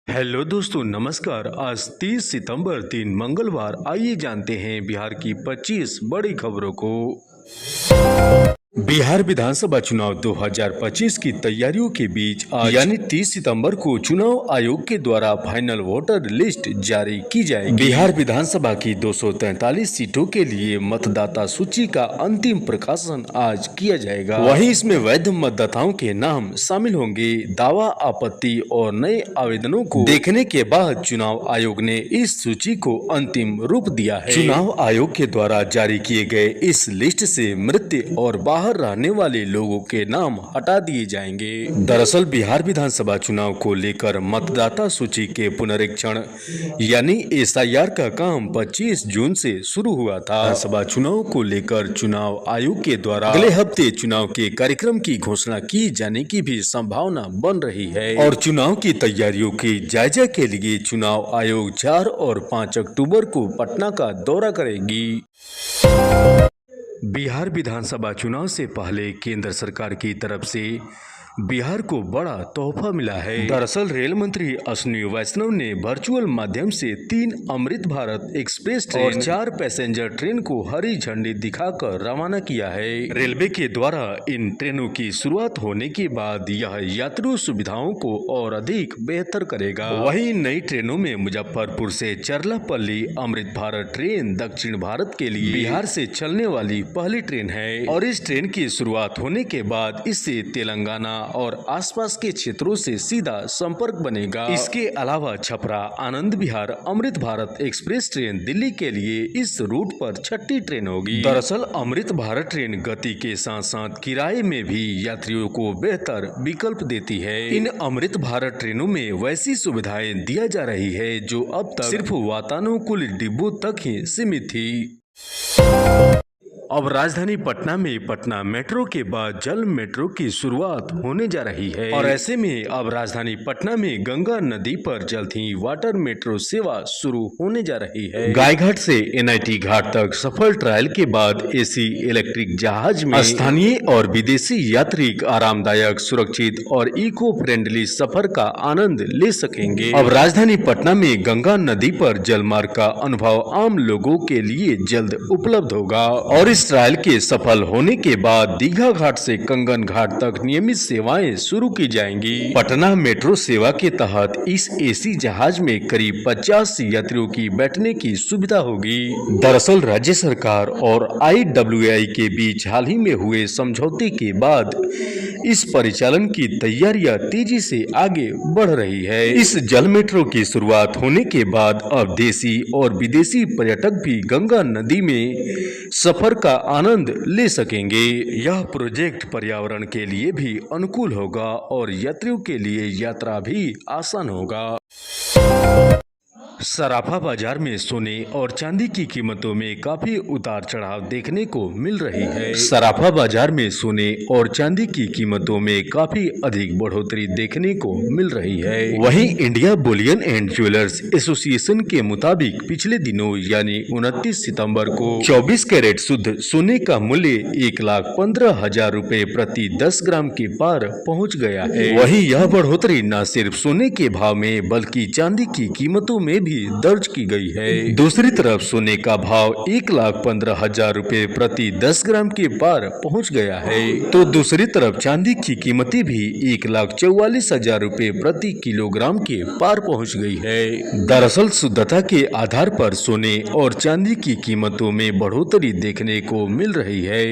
Hello दोस्तों, नमस्कार। आज 30 सितंबर दिन मंगलवार। आइए जानते हैं बिहार की 25 बड़ी खबरों को। बिहार विधानसभा चुनाव 2025 की तैयारियों के बीच आज यानी 30 सितंबर को चुनाव आयोग के द्वारा फाइनल वोटर लिस्ट जारी की जाएगी। बिहार विधानसभा की 243 सीटों के लिए मतदाता सूची का अंतिम प्रकाशन आज किया जाएगा। वहीं इसमें वैध मतदाताओं के नाम शामिल होंगे। दावा, आपत्ति और नए आवेदनों को देखने के बाद चुनाव आयोग ने इस सूची को अंतिम रूप दिया है। चुनाव आयोग के द्वारा जारी किए गए इस लिस्ट से मृत और बाहर रहने वाले लोगों के नाम हटा दिए जाएंगे। दरअसल बिहार विधानसभा चुनाव को लेकर मतदाता सूची के पुनरीक्षण यानी एसआईआर का काम 25 जून से शुरू हुआ था। विधानसभा चुनाव को लेकर चुनाव आयोग के द्वारा अगले हफ्ते चुनाव के कार्यक्रम की घोषणा की जाने की भी संभावना बन रही है। और चुनाव की तैयारियों के जायजा के लिए चुनाव आयोग 4 और 5 अक्टूबर को पटना का दौरा करेगी। बिहार विधानसभा चुनाव से पहले केंद्र सरकार की तरफ से बिहार को बड़ा तोहफा मिला है। दरअसल रेल मंत्री अश्विनी वैष्णव ने वर्चुअल माध्यम से 3 अमृत भारत एक्सप्रेस ट्रेन और 4 पैसेंजर ट्रेन को हरी झंडी दिखाकर रवाना किया है। रेलवे के द्वारा इन ट्रेनों की शुरुआत होने के बाद यह यात्री सुविधाओं को और अधिक बेहतर करेगा। वहीं नई ट्रेनों में मुजफ्फरपुर से चरलापल्ली अमृत भारत ट्रेन दक्षिण भारत के लिए बिहार से चलने वाली पहली ट्रेन है और इस ट्रेन की शुरुआत होने के बाद इससे तेलंगाना और आसपास के क्षेत्रों से सीधा संपर्क बनेगा। इसके अलावा छपरा आनंद विहार अमृत भारत एक्सप्रेस ट्रेन दिल्ली के लिए इस रूट पर 6ठी ट्रेन होगी। दरअसल अमृत भारत ट्रेन गति के साथ साथ किराए में भी यात्रियों को बेहतर विकल्प देती है। इन अमृत भारत ट्रेनों में वैसी सुविधाएं दिया जा रही है जो अब तक सिर्फ वातानुकूलित डिब्बों तक ही सीमित थी। अब राजधानी पटना में पटना मेट्रो के बाद जल मेट्रो की शुरुआत होने जा रही है और ऐसे में अब राजधानी पटना में गंगा नदी पर जल्द ही वाटर मेट्रो सेवा शुरू होने जा रही है। गायघाट से एनआईटी घाट तक सफल ट्रायल के बाद एसी इलेक्ट्रिक जहाज में स्थानीय और विदेशी यात्री आरामदायक, सुरक्षित और इको फ्रेंडली सफर का आनंद ले सकेंगे। अब राजधानी पटना में गंगा नदी पर जलमार्ग का अनुभव आम लोगों के लिए जल्द उपलब्ध होगा और इस ट्रायल के सफल होने के बाद दीघा घाट से कंगन घाट तक नियमित सेवाएं शुरू की जाएंगी। पटना मेट्रो सेवा के तहत इस एसी जहाज में करीब 50 यात्रियों की बैठने की सुविधा होगी। दरअसल राज्य सरकार और IWI के बीच हाल ही में हुए समझौते के बाद इस परिचालन की तैयारियां तेजी से आगे बढ़ रही है। इस जल मेट्रो की शुरुआत होने के बाद अब देशी और विदेशी पर्यटक भी गंगा नदी में सफर का आनंद ले सकेंगे। यह प्रोजेक्ट पर्यावरण के लिए भी अनुकूल होगा और यात्रियों के लिए यात्रा भी आसान होगा। सराफा बाजार में सोने और चांदी की कीमतों में काफी उतार चढ़ाव देखने को मिल रही है। सराफा बाजार में सोने और चांदी की कीमतों में काफी अधिक बढ़ोतरी देखने को मिल रही है। वहीं India Boolean and jewellers association के मुताबिक पिछले दिनों यानी 29 सितंबर को 24 कैरेट शुद्ध सोने का मूल्य 1,15,000 रुपए प्रति 10 ग्राम के पार पहुँच गया है। वहीं यह बढ़ोतरी न सिर्फ सोने के भाव में बल्कि चांदी की कीमतों में भी दर्ज की गई है। दूसरी तरफ सोने का भाव 1,15,000 रुपए प्रति 10 ग्राम के पार पहुंच गया है, तो दूसरी तरफ चांदी की कीमतें भी 1,44,000 रुपए प्रति किलोग्राम के पार पहुंच गई है। दरअसल शुद्धता के आधार पर सोने और चांदी की कीमतों में बढ़ोतरी देखने को मिल रही है।